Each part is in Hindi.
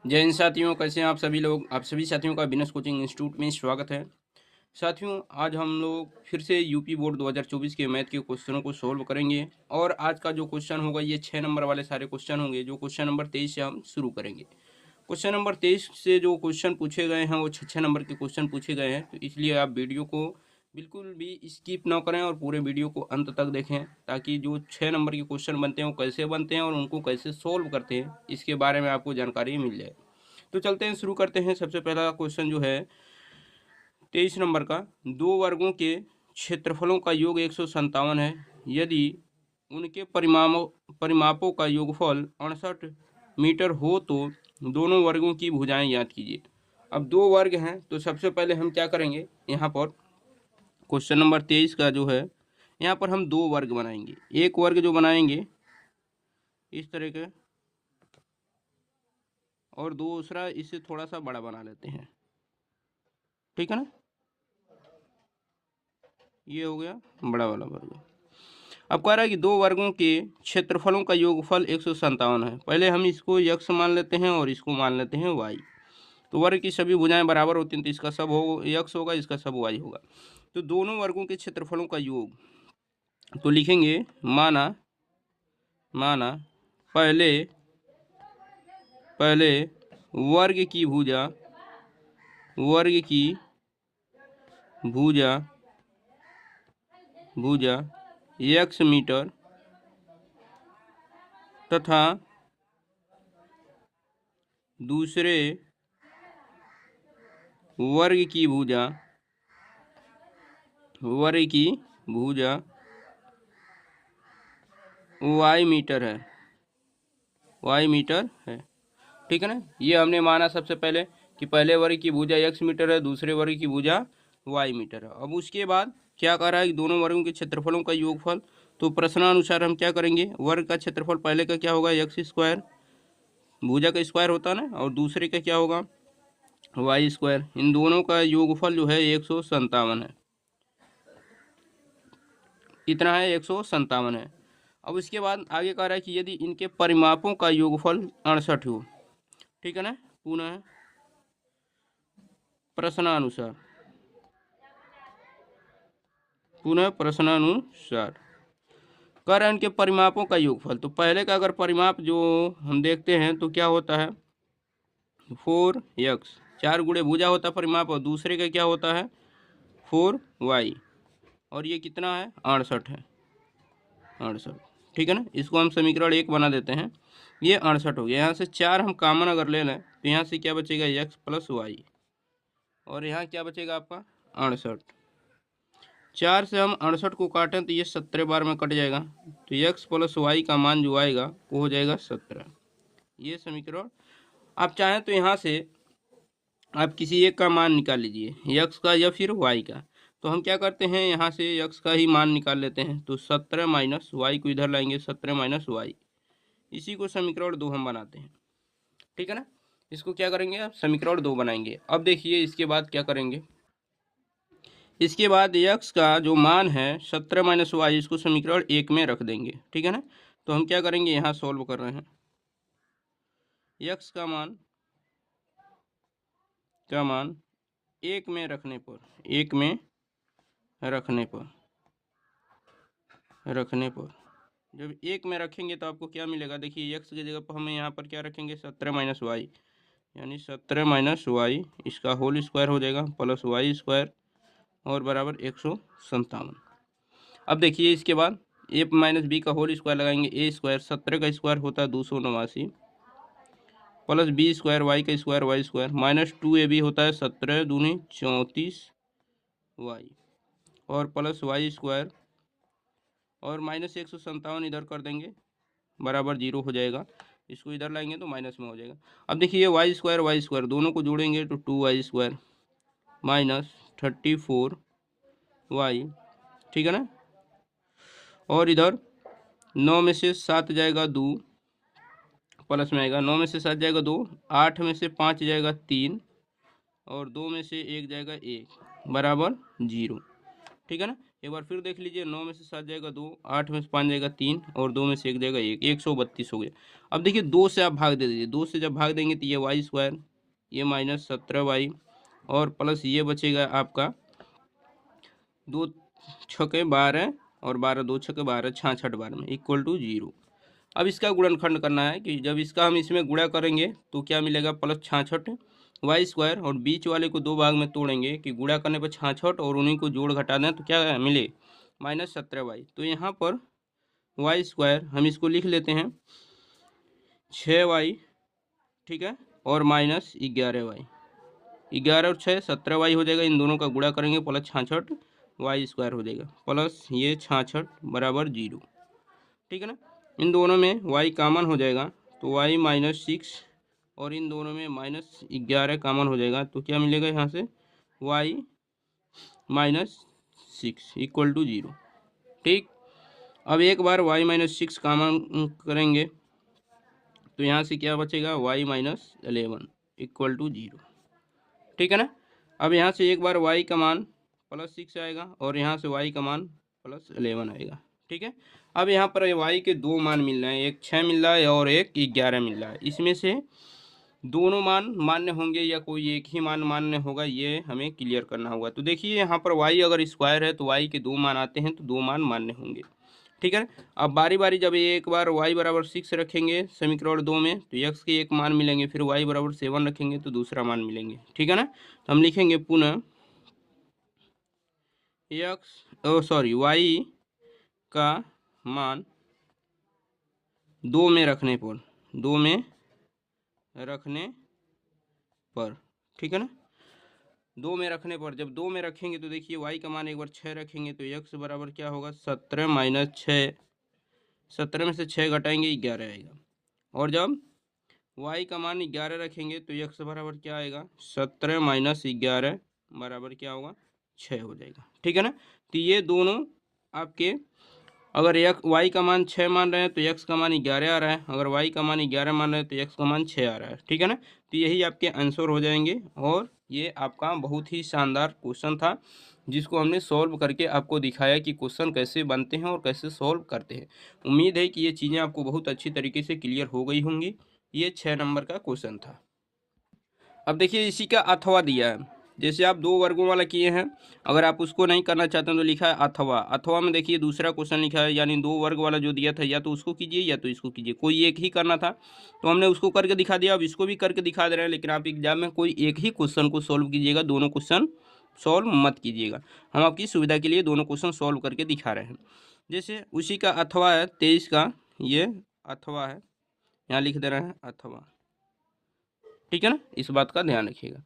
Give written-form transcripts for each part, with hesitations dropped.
जय हिंद साथियों, कैसे हैं आप सभी लोग। आप सभी साथियों का बिजनेस कोचिंग इंस्टीट्यूट में स्वागत है। साथियों, आज हम लोग फिर से यूपी बोर्ड 2024 के मैथ के क्वेश्चनों को सोल्व करेंगे और आज का जो क्वेश्चन होगा ये 6 नंबर वाले सारे क्वेश्चन होंगे, जो क्वेश्चन नंबर 23 से हम शुरू करेंगे। क्वेश्चन नंबर 23 से जो क्वेश्चन पूछे गए हैं वो 6 नंबर के क्वेश्चन पूछे गए हैं, तो इसलिए आप वीडियो को बिल्कुल भी स्किप ना करें और पूरे वीडियो को अंत तक देखें, ताकि जो 6 नंबर के क्वेश्चन बनते हैं वो कैसे बनते हैं और उनको कैसे सोल्व करते हैं इसके बारे में आपको जानकारी मिल जाए। तो चलते हैं, शुरू करते हैं। सबसे पहला क्वेश्चन जो है 23 नंबर का, दो वर्गों के क्षेत्रफलों का योग 157 है। यदि उनके परिमापों का योगफल 68 मीटर हो तो दोनों वर्गों की भुजाएं ज्ञात कीजिए। अब दो वर्ग हैं, तो सबसे पहले हम क्या करेंगे, यहाँ पर क्वेश्चन नंबर 23 का जो है, यहाँ पर हम दो वर्ग बनाएंगे। एक वर्ग जो बनाएंगे इस तरह के, और दूसरा इससे थोड़ा सा बड़ा बना लेते हैं, ठीक है ना। ये हो गया बड़ा वाला वर्ग। अब कह रहा है कि दो वर्गों के क्षेत्रफलों का योगफल 157 है। पहले हम इसको यक्स मान लेते हैं और इसको मान लेते हैं वाई। तो वर्ग की सभी भुजाएं बराबर होती हैं, तो इसका सब हो यक्स होगा, इसका सब वाई होगा। तो दोनों वर्गों के क्षेत्रफलों का योग, तो लिखेंगे माना माना पहले पहले वर्ग की भुजा भुजा x मीटर तथा दूसरे वर्ग की भुजा y मीटर है, ठीक है ना। ये हमने माना सबसे पहले कि पहले वर्ग की भुजा x मीटर है, दूसरे वर्ग की भुजा y मीटर है। अब उसके बाद क्या कर रहा है कि दोनों वर्गों के क्षेत्रफलों का योगफल, तो प्रश्नानुसार हम क्या करेंगे, वर्ग का क्षेत्रफल पहले का क्या होगा, एक्स स्क्वायर, भुजा का स्क्वायर होता है ना, और दूसरे का क्या होगा, वाई स्क्वायर। इन दोनों का योगफल जो है 157 है, इतना है 157 है। अब उसके बाद आगे कह रहा है कि यदि इनके परिमापों का योगफल 68 हो, ठीक है ना। पुनः प्रश्नानुसार कह रहे हैं इनके परिमापों का योगफल। तो पहले का अगर परिमाप जो हम देखते हैं तो क्या होता है, 4x, 4 गुणे भुजा होता है परिमाप, और दूसरे का क्या होता है 4y, और ये कितना है 68 है, 68, ठीक है ना। इसको हम समीकरण 1 बना देते हैं, ये 68 हो गया। यहाँ से 4 हम कॉमन अगर ले लें तो यहाँ से क्या बचेगा, x प्लस वाई, और यहाँ क्या बचेगा आपका 68। 4 से हम 68 को काटें तो ये 17 बार में कट जाएगा, तो x प्लस वाई का मान जो आएगा वो हो जाएगा 17। ये समीकरण, आप चाहें तो यहाँ से आप किसी एक का मान निकाल लीजिए, x का या फिर y का। तो हम क्या करते हैं, यहाँ से x का ही मान निकाल लेते हैं, तो 17 माइनस वाई को इधर लाएंगे, 17 माइनस वाई, इसी को समीकरण 2 हम बनाते हैं, ठीक है ना। इसको क्या करेंगे, आप समीकरण 2 बनाएंगे। अब देखिए इसके बाद क्या करेंगे, इसके बाद x का जो मान है 17 माइनस वाई, इसको समीकरण 1 में रख देंगे, ठीक है ना। तो हम क्या करेंगे, यहाँ सॉल्व कर रहे हैं, x का मान 1 में रखने पर जब 1 में रखेंगे तो आपको क्या मिलेगा, देखिए x की जगह पर हमें यहाँ पर क्या रखेंगे, 17 माइनस वाई, यानी 17 माइनस वाई, इसका होल स्क्वायर हो जाएगा, प्लस वाई स्क्वायर, और बराबर 157। अब देखिए इसके बाद ए माइनस बी का होल स्क्वायर लगाएंगे, ए स्क्वायर, 17 का स्क्वायर होता है 289, प्लस बी स्क्वायर, वाई का square, y square, minus 2ab होता है 17 दूनी 34 वाई, और प्लस वाई स्क्वायर, और माइनस 157 इधर कर देंगे, बराबर 0 हो जाएगा। इसको इधर लाएंगे तो माइनस में हो जाएगा। अब देखिए वाई स्क्वायर दोनों को जोड़ेंगे तो 2y स्क्वायर माइनस 34 वाई, ठीक है ना। और इधर 9 में से 7 जाएगा 2, प्लस में आएगा, 9 में से 7 जाएगा 2, 8 में से 5 जाएगा 3, और 2 में से 1 जाएगा 1, बराबर 0, ठीक है ना। एक बार फिर देख लीजिए, 9 में से 7 जाएगा 2, 8 में से 5 जाएगा 3 और 2 में से 1 जाएगा 1, 132 हो गया। अब देखिए 2 से आप भाग दे दीजिए, 2 से जब भाग देंगे तो ये वाई स्क्वायर, ये माइनस 17y और प्लस ये बचेगा आपका 2 छके 12 और 12 2 छके 12 66 12 में इक्वल टू 0। अब इसका गुणनखंड करना है कि जब इसका हम इसमें गुणा करेंगे तो क्या मिलेगा, प्लस 66 वाई स्क्वायर, और बीच वाले को 2 भाग में तोड़ेंगे कि गुणा करने पर 66 और उन्हीं को जोड़ घटा दें तो क्या मिले, माइनस 17y। तो यहाँ पर वाई स्क्वायर हम इसको लिख लेते हैं 6y, ठीक है, और माइनस 11y, 11 और 6 17y हो जाएगा, इन दोनों का गुणा करेंगे प्लस 66 वाई स्क्वायर हो जाएगा, प्लस ये 66 बराबर 0, ठीक है ना। इन दोनों में y कॉमन हो जाएगा तो y माइनस 6 और इन दोनों में माइनस 11 कॉमन हो जाएगा तो क्या मिलेगा यहाँ से, y माइनस 6 इक्वल टू 0, ठीक। अब एक बार y माइनस 6 कॉमन करेंगे तो यहाँ से क्या बचेगा, y माइनस 11 इक्वल टू 0, ठीक है ना। अब यहाँ से एक बार y का मान प्लस 6 आएगा और यहाँ से y का मान प्लस 11 आएगा, ठीक है। अब यहाँ पर y के 2 मान मिल रहे हैं, एक 6 मिल रहा है और एक 11 मिल रहा है, इसमें से दोनों मान मान्य होंगे या कोई एक ही मान मान्य होगा, ये हमें क्लियर करना होगा। तो देखिए यहाँ पर y अगर स्क्वायर है तो y के 2 मान आते हैं तो 2 मान मान्य होंगे, ठीक है। अब बारी बारी जब एक बार y बराबर 6 रखेंगे समीकरण 2 में तो x के एक मान मिलेंगे, फिर y बराबर 7 रखेंगे तो दूसरा मान मिलेंगे, ठीक है ना। तो हम लिखेंगे पुनः y का मान 2 में रखने पर, 2 में रखने पर, ठीक है ना, 2 में रखने पर, जब 2 में रखेंगे तो देखिए y का मान एक बार 6 रखेंगे तो x बराबर क्या होगा, 17 माइनस 6, 17 में से 6 घटाएंगे 11 आएगा, और जब y का मान 11 रखेंगे तो x बराबर क्या आएगा, 17 माइनस 11 बराबर क्या होगा, 6 हो जाएगा, ठीक है ना। तो ये दोनों आपके, अगर y का मान 6 मान रहे हैं तो x का मान 11 आ रहा है, अगर y का मान 11 मान रहे हैं तो x का मान 6 आ रहा है, ठीक है ना। तो यही आपके आंसर हो जाएंगे और ये आपका बहुत ही शानदार क्वेश्चन था जिसको हमने सॉल्व करके आपको दिखाया कि क्वेश्चन कैसे बनते हैं और कैसे सॉल्व करते हैं। उम्मीद है कि ये चीज़ें आपको बहुत अच्छी तरीके से क्लियर हो गई होंगी। ये 6 नंबर का क्वेश्चन था। अब देखिए इसी का अथवा दिया है, जैसे आप 2 वर्गों वाला किए हैं, अगर आप उसको नहीं करना चाहते हैं तो लिखा है अथवा, अथवा में देखिए दूसरा क्वेश्चन लिखा है, यानी 2 वर्ग वाला जो दिया था या तो उसको कीजिए या तो इसको कीजिए, कोई एक ही करना था तो हमने उसको करके दिखा दिया, अब इसको भी करके दिखा दे रहे हैं। लेकिन आप एग्जाम में कोई एक ही क्वेश्चन को सॉल्व कीजिएगा, दोनों क्वेश्चन सॉल्व मत कीजिएगा। हम आपकी सुविधा के लिए दोनों क्वेश्चन सॉल्व करके दिखा रहे हैं। जैसे उसी का अथवा है 23 का, ये अथवा है, यहाँ लिख दे रहे हैं अथवा, ठीक है ना, इस बात का ध्यान रखिएगा।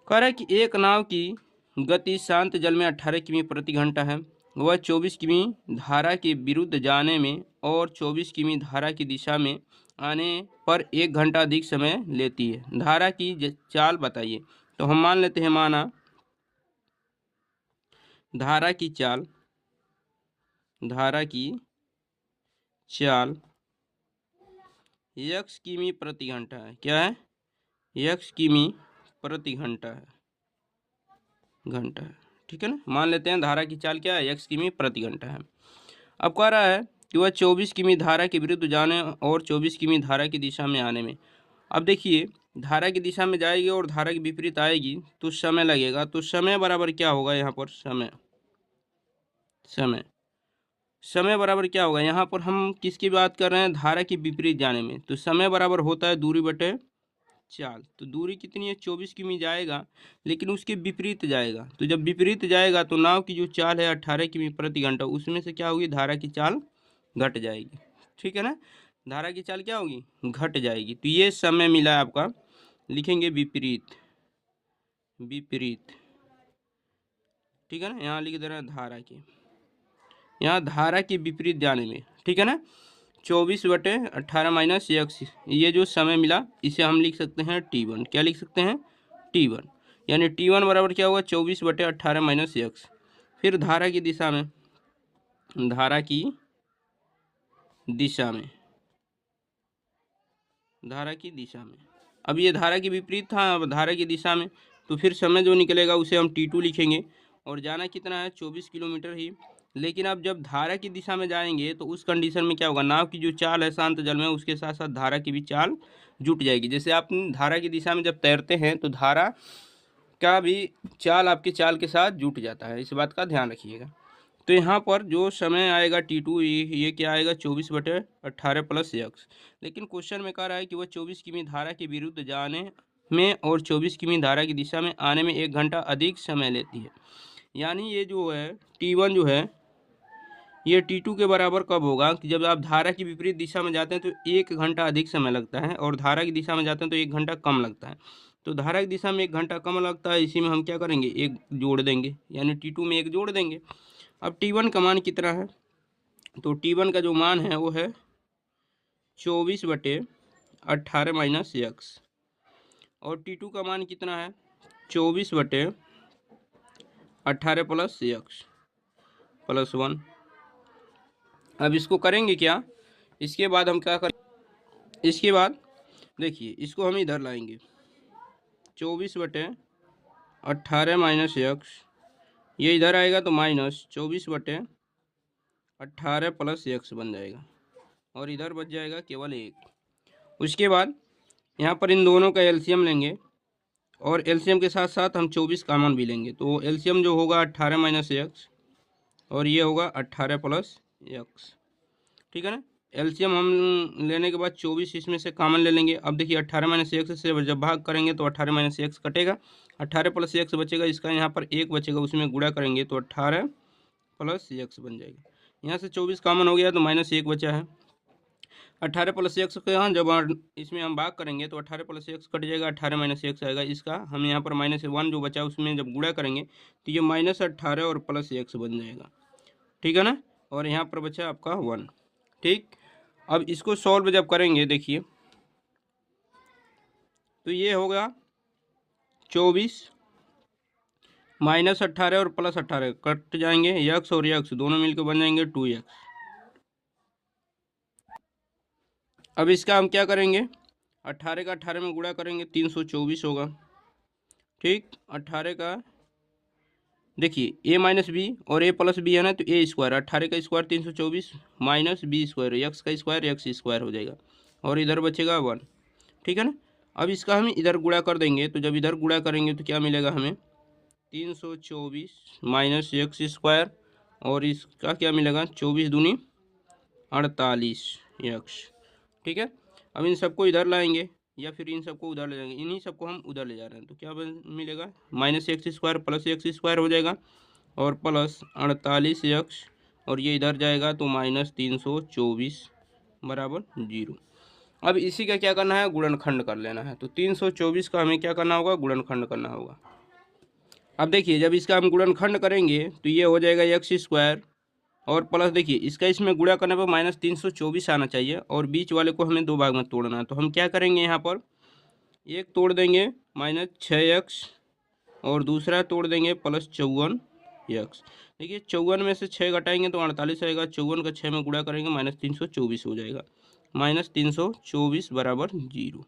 कह रहा है कि एक नाव की गति शांत जल में 18 किमी प्रति घंटा है, वह 24 किमी धारा के विरुद्ध जाने में और 24 किमी धारा की दिशा में आने पर 1 घंटा अधिक समय लेती है। धारा की चाल बताइए। तो हम मान लेते हैं, माना धारा की चाल x किमी प्रति घंटा है। क्या है? x किमी प्रति घंटा है, ठीक है ना। मान लेते हैं धारा की चाल क्या है, x किमी प्रति घंटा है। अब कह रहा है कि वह 24 किमी धारा के विरुद्ध जाने और 24 किमी धारा की दिशा में आने में। अब देखिए धारा की दिशा में जाएगी और धारा के विपरीत आएगी तो समय लगेगा, तो समय बराबर क्या होगा यहाँ पर, समय बराबर क्या होगा, यहाँ पर हम किसकी बात कर रहे हैं, धारा के विपरीत जाने में, तो समय बराबर होता है दूरी बटे चाल। तो दूरी कितनी है, 24 किमी जाएगा लेकिन उसके विपरीत जाएगा, तो जब विपरीत जाएगा तो नाव की जो चाल है 18 किमी प्रति घंटा, उसमें से क्या होगी, धारा की चाल घट जाएगी, ठीक है ना। धारा की चाल क्या होगी, घट जाएगी। तो ये समय मिला है आपका, लिखेंगे विपरीत, ठीक है ना, यहाँ लिख दे रहे हैं धारा की, यहाँ धारा के विपरीत जाने में, ठीक है ना। 24/18 माइनस x, ये जो समय मिला इसे हम लिख सकते हैं t1। क्या लिख सकते हैं, t1, यानी t1 बराबर क्या होगा, 24/18 माइनस x। फिर धारा की दिशा में, अब ये धारा के विपरीत था, अब धारा की दिशा में, तो फिर समय जो निकलेगा उसे हम t2 लिखेंगे और जाना कितना है 24 किलोमीटर ही। लेकिन अब जब धारा की दिशा में जाएंगे तो उस कंडीशन में क्या होगा, नाव की जो चाल है शांत जल में उसके साथ साथ धारा की भी चाल जुट जाएगी। जैसे आप धारा की दिशा में जब तैरते हैं तो धारा का भी चाल आपकी चाल के साथ जुट जाता है, इस बात का ध्यान रखिएगा। तो यहाँ पर जो समय आएगा T2 ये क्या आएगा 24/18 प्लस x। लेकिन क्वेश्चन में कह रहा है कि वह 24 किमी धारा के विरुद्ध जाने में और 24 किमी धारा की दिशा में आने में 1 घंटा अधिक समय लेती है। यानी ये जो है T1 जो है ये T2 के बराबर कब होगा कि जब आप धारा की विपरीत दिशा में जाते हैं तो 1 घंटा अधिक समय लगता है, और धारा की दिशा में जाते हैं तो 1 घंटा कम लगता है। तो धारा की दिशा में 1 घंटा कम लगता है, इसी में हम क्या करेंगे, एक जोड़ देंगे, यानी T2 में एक जोड़ देंगे। अब T1 का मान कितना है, तो T1 का जो मान है वो है 24/18 माइनस x, और T2 का मान कितना है 24/18 प्लस x प्लस 1। अब इसको करेंगे क्या, इसके बाद हम क्या करें, इसके बाद देखिए इसको हम इधर लाएंगे 24/18 माइनस x, ये इधर आएगा तो माइनस 24/18 प्लस x बन जाएगा, और इधर बच जाएगा केवल 1। उसके बाद यहाँ पर इन दोनों का एलसीएम लेंगे, और एलसीएम के साथ साथ हम 24 कॉमन भी लेंगे, तो एलसीएम जो होगा 18 माइनस x, और ये होगा 18 प्लस x, ठीक है ना। एलसीएम हम लेने के बाद 24 इसमें से कॉमन ले लेंगे। अब देखिए 18 माइनस x से जब भाग करेंगे तो 18 माइनस x कटेगा, 18 प्लस x बचेगा, इसका यहाँ पर 1 बचेगा, उसमें गुणा करेंगे तो 18 प्लस x बन जाएगा। यहाँ से 24 कॉमन हो गया तो -1 बचा है। 18 प्लस x को यहाँ जब इसमें हम भाग करेंगे तो 18 प्लस x कट जाएगा, 18 माइनस x आएगा, इसका हम यहाँ पर -1 जो बचा उसमें जब गुणा करेंगे तो ये -18 और प्लस x बन जाएगा, ठीक है ना। और यहाँ पर बचा आपका 1, ठीक। अब इसको सॉल्व जब करेंगे देखिए तो ये होगा 24 -18 और प्लस 18 कट जाएंगे, x और x दोनों मिलकर बन जाएंगे 2x। अब इसका हम क्या करेंगे, 18 का 18 में गुणा करेंगे 324 होगा, ठीक। 18 का देखिए a माइनस बी और a प्लस बी है ना, तो a स्क्वायर, 18 का square 324 minus b square, x का स्क्वायर x स्क्वायर हो जाएगा, और इधर बचेगा 1, ठीक है ना। अब इसका हम इधर गुणा कर देंगे, तो जब इधर गुणा करेंगे तो क्या मिलेगा हमें 324 माइनस x स्क्वायर, और इसका क्या मिलेगा 24 दूनी 48 x, ठीक है। अब इन सबको इधर लाएंगे या फिर इन सबको उधर ले जाएंगे, इन्हीं सबको हम उधर ले जा रहे हैं, तो क्या मिलेगा -x square plus x square हो जाएगा, और प्लस 48x, और ये इधर जाएगा तो -324 बराबर 0। अब इसी का क्या करना है, गुणनखंड कर लेना है। तो 324 का हमें क्या करना होगा, गुणनखंड करना होगा। अब देखिए जब इसका हम गुणनखंड करेंगे तो ये हो जाएगा x स्क्वायर, और प्लस देखिए इसका इसमें गुणा करने पर -324 आना चाहिए, और बीच वाले को हमें 2 भाग में तोड़ना है। तो हम क्या करेंगे, यहाँ पर एक तोड़ देंगे -6x, और दूसरा तोड़ देंगे +54x। देखिए 54 में से 6 घटाएंगे तो 48 आएगा, 54 का 6 में गुणा करेंगे -324 हो जाएगा, -324 बराबर 0,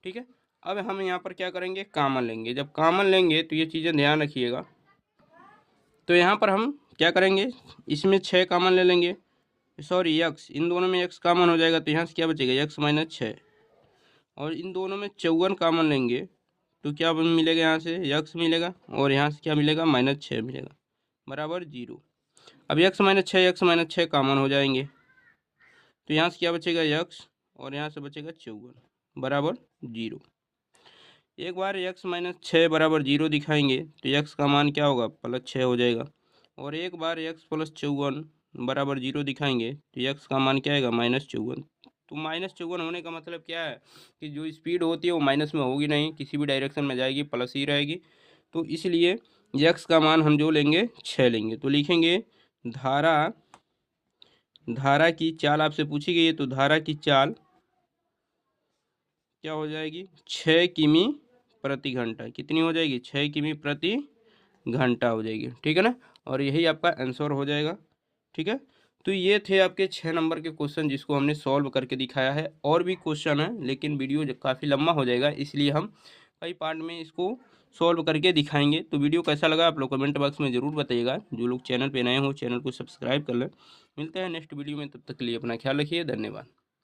ठीक है। अब हम यहाँ पर क्या करेंगे, कॉमन लेंगे। जब कॉमन लेंगे तो ये चीज़ें ध्यान रखिएगा। तो यहाँ पर हम क्या करेंगे, इसमें 6 कॉमन ले लेंगे, सॉरी x, इन दोनों में x कॉमन हो जाएगा, तो यहाँ से क्या बचेगा x माइनस 6, और इन दोनों में 54 कॉमन लेंगे तो क्या मिलेगा, यहाँ से x मिलेगा, और यहाँ से क्या मिलेगा -6 मिलेगा, बराबर 0। अब x माइनस 6 कॉमन हो जाएंगे, तो यहाँ से क्या बचेगा x, और यहाँ से बचेगा 54 बराबर 0। एक बार x माइनस 6 बराबर 0 दिखाएंगे तो x का मान क्या होगा, +6 हो जाएगा, और एक बार x प्लस 54 बराबर 0 दिखाएंगे तो x का मान क्या आएगा, -54। तो -54 होने का मतलब क्या है कि जो स्पीड होती है वो माइनस में होगी नहीं, किसी भी डायरेक्शन में जाएगी, प्लस ही रहेगी। तो इसलिए x का मान हम जो लेंगे 6 लेंगे। तो लिखेंगे धारा की चाल आपसे पूछी गई है, तो धारा की चाल क्या हो जाएगी, 6 किमी प्रति घंटा। कितनी हो जाएगी, 6 किमी प्रति घंटा हो जाएगी, ठीक है ना। और यही आपका आंसर हो जाएगा, ठीक है। तो ये थे आपके 6 नंबर के क्वेश्चन जिसको हमने सॉल्व करके दिखाया है। और भी क्वेश्चन है लेकिन वीडियो काफ़ी लंबा हो जाएगा, इसलिए हम कई पार्ट में इसको सॉल्व करके दिखाएंगे। तो वीडियो कैसा लगा आप लोग कमेंट बॉक्स में ज़रूर बताइएगा। जो लोग चैनल पे नए हो चैनल को सब्सक्राइब कर लें। मिलते हैं नेक्स्ट वीडियो में, तब तक के लिए अपना ख्याल रखिए। धन्यवाद।